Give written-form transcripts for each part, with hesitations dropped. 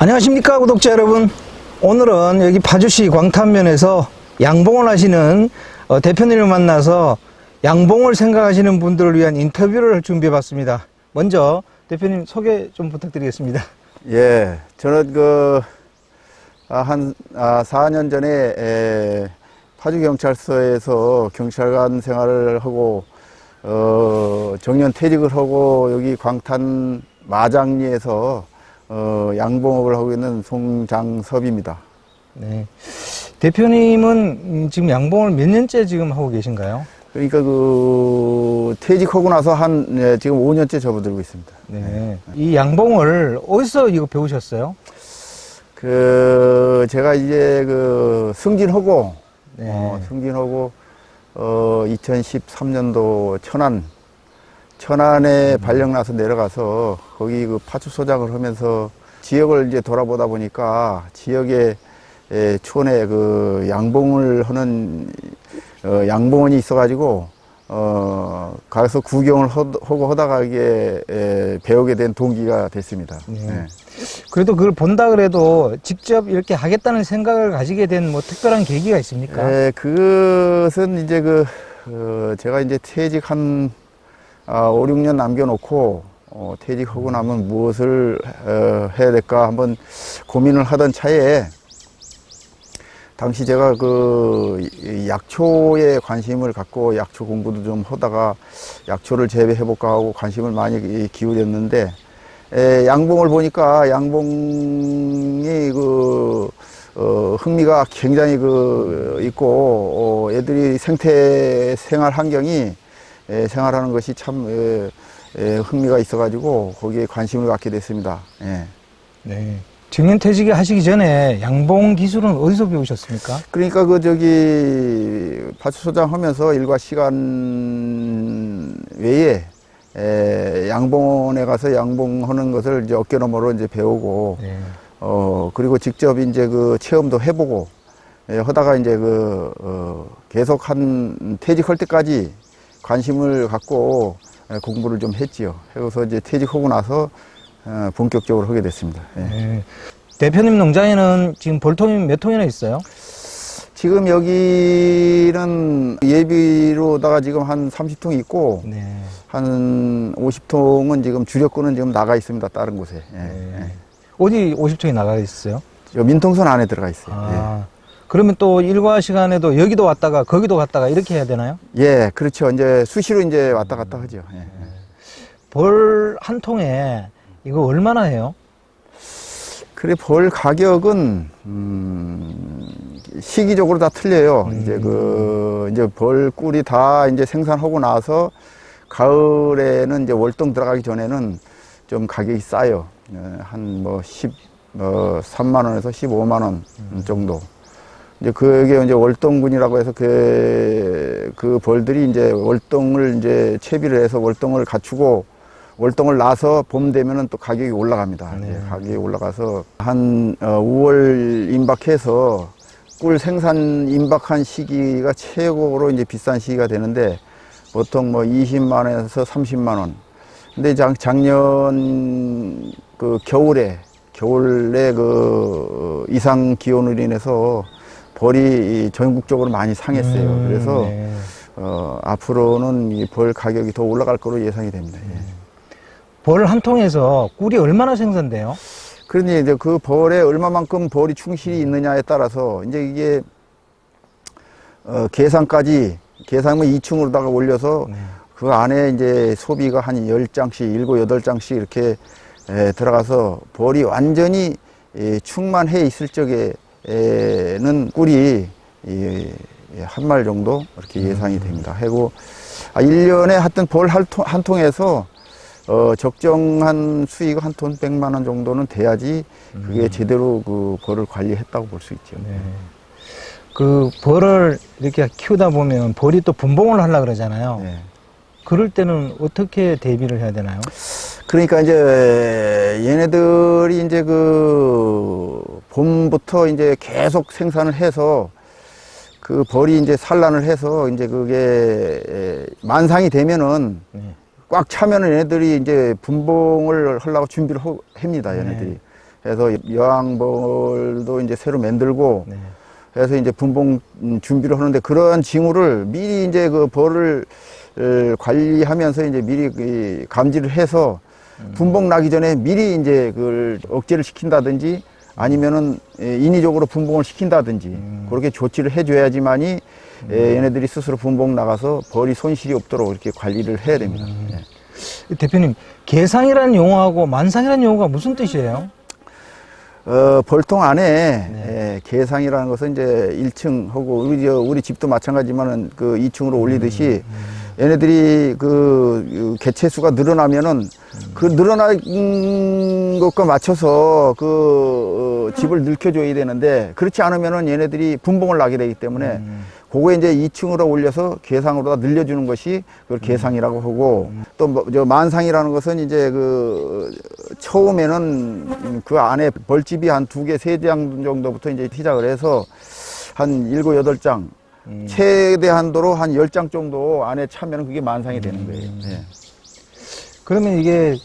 안녕하십니까 구독자 여러분. 오늘은 여기 파주시 광탄면에서 양봉을 하시는 대표님을 만나서 양봉을 생각하시는 분들을 위한 인터뷰를 준비해 봤습니다. 먼저 대표님 소개 좀 부탁드리겠습니다. 예, 저는 한 4년 전에 파주경찰서에서 경찰관 생활을 하고 정년 퇴직을 하고 여기 광탄 마장리에서 양봉업을 하고 있는 송장섭입니다. 네. 대표님은 지금 양봉을 몇 년째 지금 하고 계신가요? 그러니까 퇴직하고 나서 지금 5년째 접어들고 있습니다. 네. 이 양봉을 어디서 이거 배우셨어요? 제가 이제 승진하고, 네. 승진하고, 2013년도 천안에 발령 나서 내려가서 거기 파출소장을 하면서 지역을 이제 돌아보다 보니까 지역에 촌에 양봉을 하는 양봉원이 있어가지고 가서 구경을 하고 하다가 이게 배우게 된 동기가 됐습니다. 네. 네. 그래도 그걸 본다 그래도 직접 이렇게 하겠다는 생각을 가지게 된 뭐 특별한 계기가 있습니까? 그것은 이제 제가 이제 퇴직한 5, 6년 남겨놓고 퇴직하고 나면 무엇을 해야 될까 한번 고민을 하던 차에 당시 제가 약초에 관심을 갖고 약초 공부도 좀 하다가 약초를 재배해볼까 하고 관심을 많이 기울였는데 양봉을 보니까 양봉이 흥미가 굉장히 있고 애들이 생활 환경이 생활하는 것이 참 흥미가 있어가지고 거기에 관심을 갖게 됐습니다. 예. 네. 정년퇴직 하시기 전에 양봉 기술은 어디서 배우셨습니까? 그러니까 파출소장 하면서 일과 시간 외에 양봉원에 가서 양봉하는 것을 이제 어깨너머로 이제 배우고 네. 그리고 직접 이제 체험도 해보고 하다가 이제 계속 퇴직할 때까지 관심을 갖고 공부를 좀 했지요. 그래서 이제 퇴직하고 나서 본격적으로 하게 됐습니다. 예. 네. 대표님 농장에는 지금 벌통이 몇 통이나 있어요? 지금 여기는 예비로다가 지금 한 30통 있고 네. 한 50통은 지금 주력구는 지금 나가 있습니다. 다른 곳에. 예. 네. 어디 50통이 나가 있어요? 저 민통선 안에 들어가 있어요. 아, 그러면 또 일과 시간에도 여기도 왔다가 거기도 갔다가 이렇게 해야 되나요? 예, 그렇죠. 이제 수시로 이제 왔다 갔다 하죠. 예. 벌 한 통에 이거 얼마나 해요? 그래, 벌 가격은, 시기적으로 다 틀려요. 이제 벌 꿀이 다 이제 생산하고 나서 가을에는 이제 월동 들어가기 전에는 좀 가격이 싸요. 한 3만 원에서 15만 원 정도. 이제 그게 이제 월동군이라고 해서 그 벌들이 이제 월동을 이제 채비를 해서 월동을 갖추고 월동을 나서 봄 되면은 또 가격이 올라갑니다. 네. 이제 가격이 올라가서 한 5월 임박해서 꿀 생산 임박한 시기가 최고로 이제 비싼 시기가 되는데 보통 20만 원에서 30만 원. 근데 작년 겨울에 이상 기온으로 인해서 벌이 전국적으로 많이 상했어요. 그래서 네. 앞으로는 이 벌 가격이 더 올라갈 거로 예상이 됩니다. 예. 벌 한 통에서 꿀이 얼마나 생산돼요? 그러니 이제 그 벌에 얼마만큼 벌이 충실히 있느냐에 따라서 이제 이게 계산은 2층으로다가 올려서 네. 그 안에 이제 소비가 한 10장씩, 7, 8장씩 이렇게 들어가서 벌이 완전히 충만해 있을 적에는 꿀이 한 말 정도 이렇게 예상이 됩니다. 하고 1년에 하여튼 벌 한 통에서 적정한 수익 한 톤 100만 원 정도는 돼야지 그게 제대로 벌을 관리했다고 볼 수 있죠. 네. 그 벌을 이렇게 키우다 보면 벌이 또 분봉을 하려고 그러잖아요. 네. 그럴 때는 어떻게 대비를 해야 되나요? 그러니까 이제 얘네들이 이제 봄부터 이제 계속 생산을 해서 그 벌이 이제 산란을 해서 이제 그게 만상이 되면은 네. 꽉 차면은 얘네들이 이제 분봉을 하려고 준비를 합니다, 얘네들이. 네. 해서 여왕벌도 이제 새로 만들고 네. 해서 이제 분봉 준비를 하는데 그러한 징후를 미리 이제 그 벌을 관리하면서 이제 미리 그 감지를 해서 분봉 나기 전에 미리 이제 그걸 억제를 시킨다든지 아니면은 인위적으로 분봉을 시킨다든지 그렇게 조치를 해줘야지만이 얘네들이 스스로 분봉 나가서 벌이 손실이 없도록 이렇게 관리를 해야 됩니다. 예. 대표님, 개상이라는 용어하고 만상이라는 용어가 무슨 뜻이에요? 벌통 안에 네. 개상이라는 것은 이제 1층 하고 우리 집도 마찬가지지만은 그 2층으로 올리듯이 얘네들이 그 개체수가 늘어나면은 그 늘어난 것과 맞춰서 그 집을 늘켜줘야 되는데 그렇지 않으면은 얘네들이 분봉을 나게 되기 때문에 그거에 이제 2층으로 올려서 개상으로 늘려주는 것이 그걸 개상이라고 하고 또 뭐 저 만상이라는 것은 이제 그 처음에는 그 안에 벌집이 한 2개, 3장 정도부터 이제 시작을 해서 한 7, 8장 최대 한도로 한 10장 정도 안에 차면 그게 만상이 되는 거예요. 예. 그러면 이게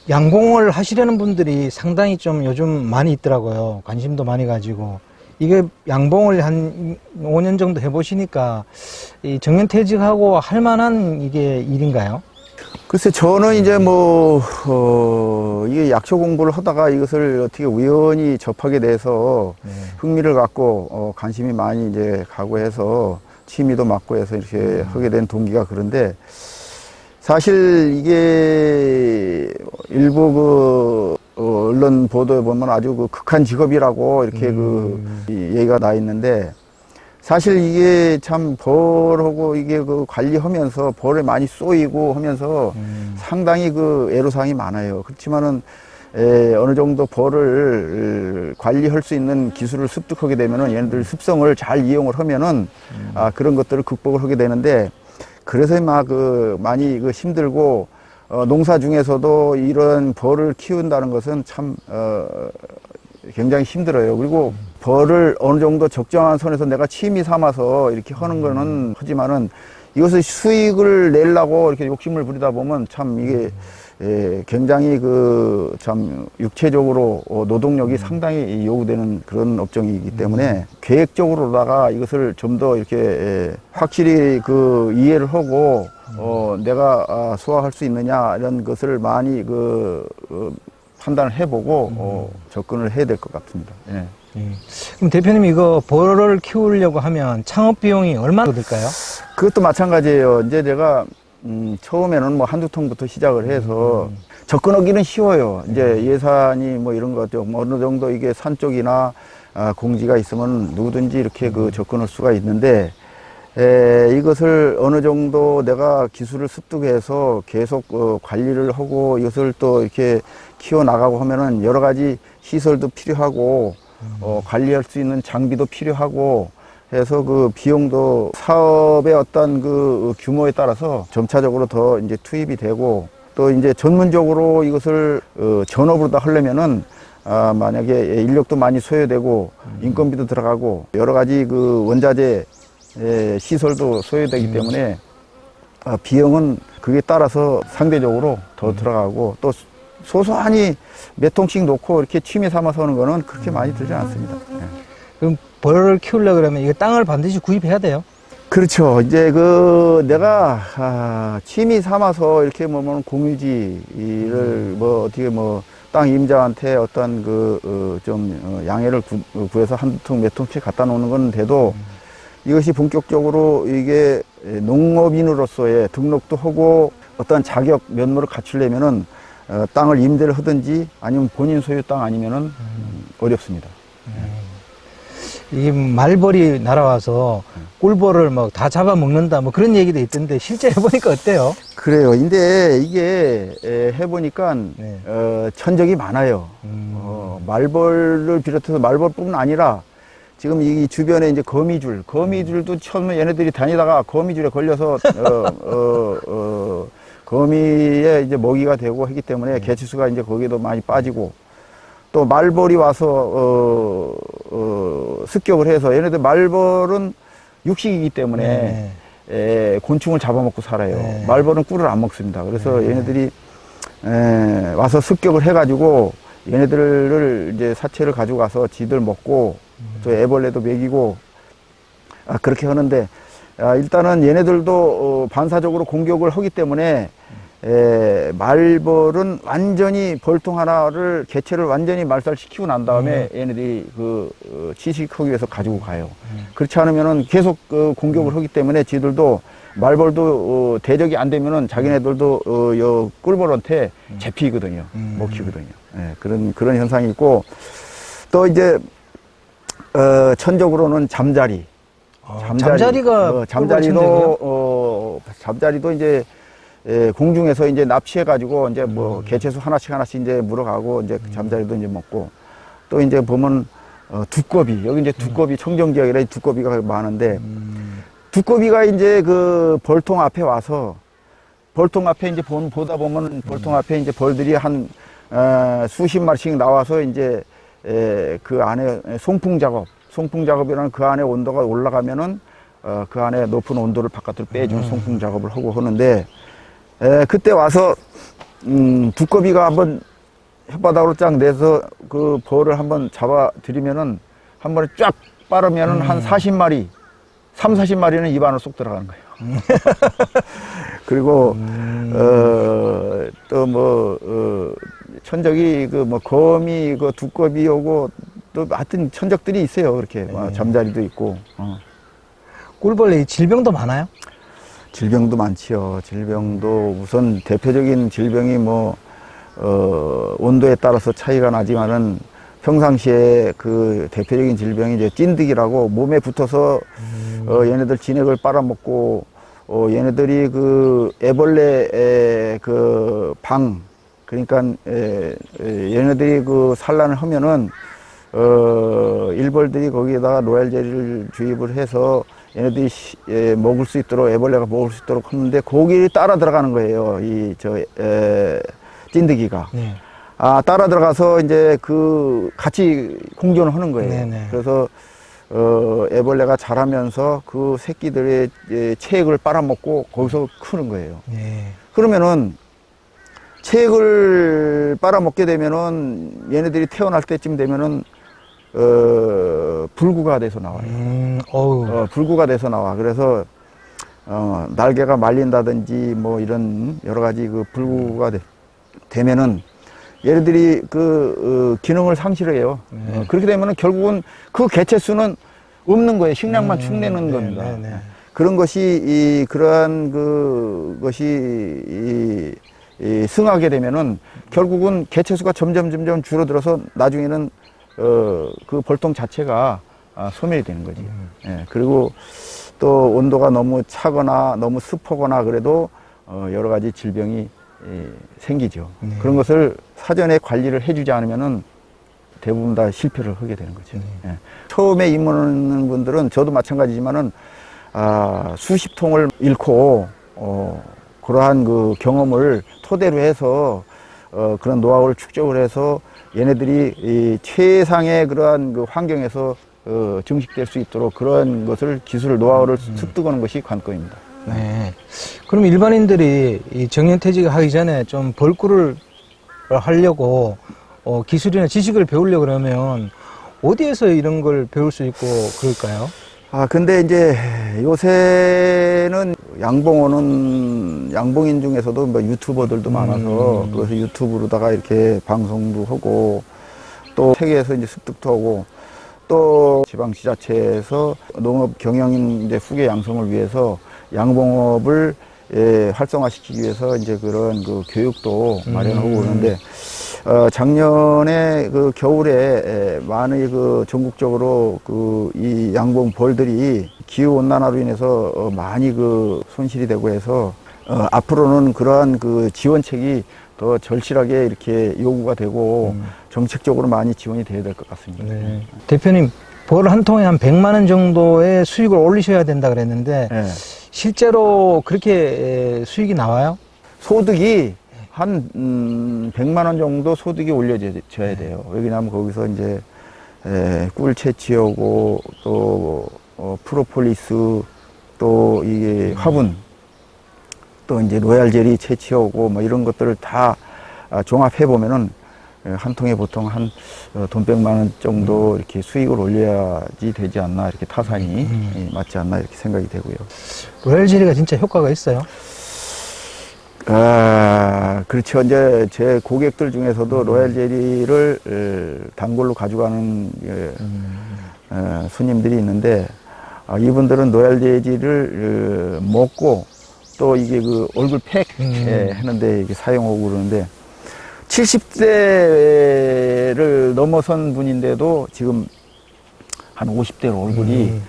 양봉을 하시려는 분들이 상당히 좀 요즘 많이 있더라고요. 관심도 많이 가지고. 이게 양봉을 한 5년 정도 해보시니까 이 정년퇴직하고 할 만한 이게 일인가요? 글쎄, 저는 이제 뭐, 이게 약초 공부를 하다가 이것을 어떻게 우연히 접하게 돼서 네. 흥미를 갖고, 관심이 많이 이제 가고 해서 취미도 맡고 해서 이렇게 하게 된 동기가 그런데 사실 이게 일부 언론 보도에 보면 아주 그 극한 직업이라고 이렇게 얘기가 나 있는데 사실 이게 참 벌하고 이게 그 관리하면서 벌에 많이 쏘이고 하면서 상당히 그 애로사항이 많아요. 그렇지만은 어느 정도 벌을 관리할 수 있는 기술을 습득하게 되면은 얘네들 습성을 잘 이용을 하면은 그런 것들을 극복을 하게 되는데 그래서 막 많이 힘들고 농사 중에서도 이런 벌을 키운다는 것은 참 굉장히 힘들어요. 그리고 벌을 어느 정도 적정한 선에서 내가 취미 삼아서 이렇게 하는 거는 하지만은 이것을 수익을 내려고 이렇게 욕심을 부리다 보면 참 이게 굉장히 참 육체적으로 노동력이 상당히 요구되는 그런 업종이기 때문에 계획적으로다가 이것을 좀 더 이렇게 확실히 이해를 하고 내가 소화할 수 있느냐 이런 것을 많이 판단을 해보고 접근을 해야 될 것 같습니다. 예. 그럼 대표님 이거 벌을 키우려고 하면 창업 비용이 얼마나 들까요? 그것도 마찬가지예요. 이제 제가 처음에는 뭐 한두 통부터 시작을 해서 접근하기는 쉬워요. 이제 예산이 뭐 이런 것 좀 어느 정도 이게 산 쪽이나 공지가 있으면 누구든지 이렇게 접근할 수가 있는데 이것을 어느 정도 내가 기술을 습득해서 계속 관리를 하고 이것을 또 이렇게 키워 나가고 하면은 여러 가지 시설도 필요하고 관리할 수 있는 장비도 필요하고 해서 비용도 사업의 어떤 규모에 따라서 점차적으로 더 이제 투입이 되고 또 이제 전문적으로 이것을 전업으로 다 하려면은 만약에 인력도 많이 소요되고 인건비도 들어가고 여러 가지 원자재 시설도 소요되기 때문에 비용은 그에 따라서 상대적으로 더 들어가고 또 소소하니 몇 통씩 놓고 이렇게 취미 삼아서 하는 거는 그렇게 많이 들지 않습니다. 그럼 벌을 키우려고 그러면 이거 땅을 반드시 구입해야 돼요? 그렇죠. 이제 내가 취미 삼아서 이렇게 공유지를 어떻게 땅 임자한테 어떤 양해를 구해서 한두 통 몇 통씩 갖다 놓는 건 돼도 이것이 본격적으로 이게 농업인으로서의 등록도 하고 어떤 자격 면모를 갖추려면은 땅을 임대를 하든지 아니면 본인 소유 땅 아니면은 어렵습니다. 이 말벌이 날아와서 꿀벌을 다 잡아먹는다 뭐 그런 얘기도 있던데 실제 해보니까 어때요? 그래요. 근데 이게 해보니까 네. 천적이 많아요. 말벌을 비롯해서 말벌뿐만 아니라 지금 이 주변에 이제 거미줄도 처음에 얘네들이 다니다가 거미줄에 걸려서 거미에 이제 먹이가 되고 하기 때문에 개체수가 이제 거기도 많이 빠지고 또 말벌이 와서 습격을 해서 얘네들 말벌은 육식이기 때문에 곤충을 잡아먹고 살아요. 말벌은 꿀을 안 먹습니다. 그래서 얘네들이 와서 습격을 해가지고 얘네들을 이제 사체를 가지고 가서 지들 먹고 또 애벌레도 먹이고 그렇게 하는데 일단은 얘네들도 반사적으로 공격을 하기 때문에 말벌은 완전히 벌통 하나를 개체를 완전히 말살시키고 난 다음에 얘네들이 취식하기 위해서 가지고 가요. 그렇지 않으면은 계속 공격을 하기 때문에 지들도 말벌도 대적이 안 되면은 자기네들도 요 꿀벌한테 잡히거든요. 먹히거든요. 예, 그런 현상이 있고 또 이제 천적으로는 잠자리. 잠자리가 잠자리도 이제 공중에서 이제 납치해 가지고 이제 뭐 개체수 하나씩 이제 물어가고 이제 잠자리도 이제 먹고 또 이제 보면 두꺼비 여기 이제 두꺼비 청정 지역이라 두꺼비가 많은데 두꺼비가 이제 그 벌통 앞에 와서 벌통 앞에 이제 보다 보면 벌통 앞에 이제 벌들이 한 수십 마리씩 나와서 이제 그 안에 송풍 작업이라는 그 안에 온도가 올라가면은 그 안에 높은 온도를 바깥으로 빼주는 송풍 작업을 하고 하는데 그때 와서 두꺼비가 한번 혓바닥으로 쫙 내서 그 벌을 한번 잡아 들이면은 한 번에 쫙 빠르면은 한 40마리 40마리는 입 안으로 쏙 들어가는 거예요. 그리고 또 뭐 천적이 그 뭐 거미 그 두꺼비 오고 또 하여튼 천적들이 있어요. 그렇게 잠자리도 있고. 꿀벌레 질병도 많아요? 질병도 많지요. 질병도 우선 대표적인 질병이 뭐 온도에 따라서 차이가 나지만은 평상시에 그 대표적인 질병이 이제 찐득이라고 몸에 붙어서 얘네들 진액을 빨아먹고 얘네들이 그 애벌레 그 방 그러니까 얘네들이 그 산란을 하면은 일벌들이 거기에다가 로얄 젤리를 주입을 해서 얘네들이 먹을 수 있도록 애벌레가 먹을 수 있도록 하는데 거기에 따라 들어가는 거예요. 이 찐득이가. 네. 따라 들어가서 이제 그 같이 공존을 하는 거예요. 네네. 그래서 애벌레가 자라면서 그 새끼들의 체액을 빨아먹고 거기서 크는 거예요. 네. 그러면은 체액을 빨아먹게 되면은 얘네들이 태어날 때쯤 되면은 불구가 돼서 나와요. 불구가 돼서 나와. 그래서 날개가 말린다든지 뭐 이런 여러 가지 그 불구가 되면은 얘네들이 그 기능을 상실해요. 그렇게 되면은 결국은 그 개체 수는 없는 거예요. 식량만 축내는 겁니다. 그런 것이 그러한 그것이 승하게 되면은 결국은 개체 수가 점점 줄어들어서 나중에는 그 벌통 자체가 소멸이 되는 거지. 예, 그리고 또 온도가 너무 차거나 너무 습하거나 그래도 여러 가지 질병이 생기죠. 그런 것을 사전에 관리를 해주지 않으면은 대부분 다 실패를 하게 되는 거죠. 예. 처음에 입문하는 분들은 저도 마찬가지지만은 수십 통을 잃고 그러한 그 경험을 토대로 해서 그런 노하우를 축적을 해서 얘네들이 이 최상의 그러한 그 환경에서 증식될 수 있도록 그런 것을 기술을 노하우를 습득하는 것이 관건입니다. 네. 그럼 일반인들이 이 정년퇴직을 하기 전에 좀 벌꿀을 하려고 기술이나 지식을 배우려고 그러면 어디에서 이런 걸 배울 수 있고 그럴까요? 근데 이제 요새는 양봉인 중에서도 뭐 유튜버들도 많아서 그래서 유튜브로다가 이렇게 방송도 하고 또 세계에서 이제 습득도 하고 또 지방지자체에서 농업 경영인 이제 후계 양성을 위해서 양봉업을 활성화시키기 위해서 이제 그런 그 교육도 마련하고 그러는데 작년에 그 겨울에 많이 그 전국적으로 그 이 양봉 벌들이 기후 온난화로 인해서 많이 그 손실이 되고 해서 앞으로는 그러한 그 지원책이 더 절실하게 이렇게 요구가 되고 정책적으로 많이 지원이 돼야 될 것 같습니다. 네. 대표님, 벌 한 통에 한 100만 원 정도의 수익을 올리셔야 된다 그랬는데 네. 실제로 그렇게 수익이 나와요? 소득이 한 100만 원 정도 소득이 올려져야 돼요. 왜냐하면 거기서 이제 꿀 채취하고 또 프로폴리스 또 이게 화분 또 이제 로얄 젤리 채취하고 뭐 이런 것들을 다 종합해 보면은 한 통에 보통 한 돈 100만 원 정도 이렇게 수익을 올려야지 되지 않나, 이렇게 타산이 맞지 않나 이렇게 생각이 되고요. 로얄 젤리가 진짜 효과가 있어요? 그렇죠. 이제 제 고객들 중에서도 로얄 젤리를 단골로 가져가는 손님들이 있는데, 이분들은 로얄 젤리를 먹고 또 이게 그 얼굴 팩 하는데 이게 사용하고 그러는데, 70세를 넘어선 분인데도 지금 한 50대로 얼굴이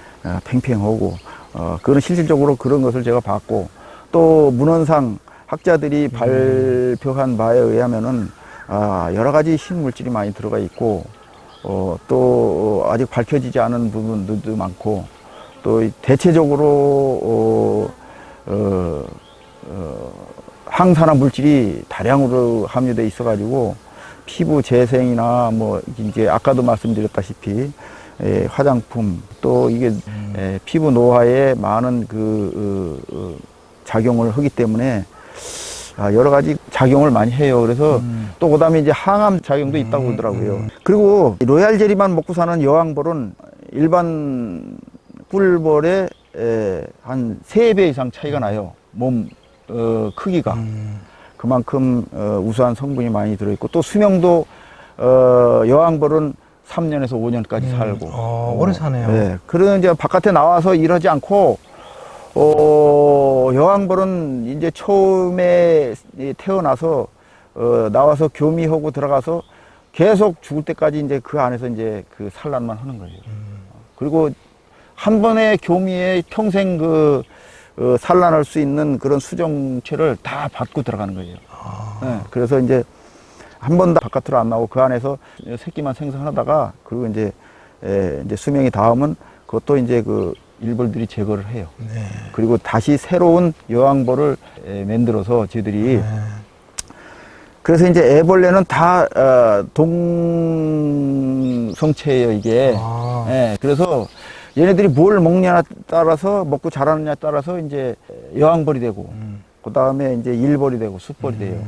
팽팽하고, 그거는 실질적으로 그런 것을 제가 봤고, 또 문헌상 학자들이 발표한 바에 의하면은 여러 가지 신물질이 많이 들어가 있고, 또 아직 밝혀지지 않은 부분들도 많고, 또 대체적으로 항산화 물질이 다량으로 함유돼 있어가지고 피부 재생이나 뭐 이제 아까도 말씀드렸다시피 화장품, 또 이게 피부 노화에 많은 작용을 하기 때문에 여러 가지 작용을 많이 해요. 그래서 또 그다음에 이제 항암 작용도 있다고 그러더라고요. 그리고 로얄 젤리만 먹고 사는 여왕벌은 일반 꿀벌의 한 3배 이상 차이가 나요. 몸 크기가. 그만큼 우수한 성분이 많이 들어있고, 또 수명도 여왕벌은 3년에서 5년까지 살고. 오래 사네요. 네. 그런 이제 바깥에 나와서 일하지 않고, 여왕벌은 이제 처음에 태어나서 나와서 교미하고 들어가서 계속 죽을 때까지 이제 그 안에서 이제 그 산란만 하는 거예요. 그리고 한 번의 교미에 평생 산란할 수 있는 그런 수정체를 다 받고 들어가는 거예요. 네, 그래서 이제 한 번도 바깥으로 안 나오고 그 안에서 새끼만 생성하다가, 그리고 이제 수명이 닿으면 그것도 이제 그 일벌들이 제거를 해요. 네. 그리고 다시 새로운 여왕벌을 만들어서 저희들이 그래서 이제 애벌레는 다 동성체예요, 이게. 예, 그래서 얘네들이 뭘 먹냐에 따라서, 먹고 자라느냐에 따라서 이제 여왕벌이 되고, 그 다음에 이제 일벌이 되고 숫벌이 돼요.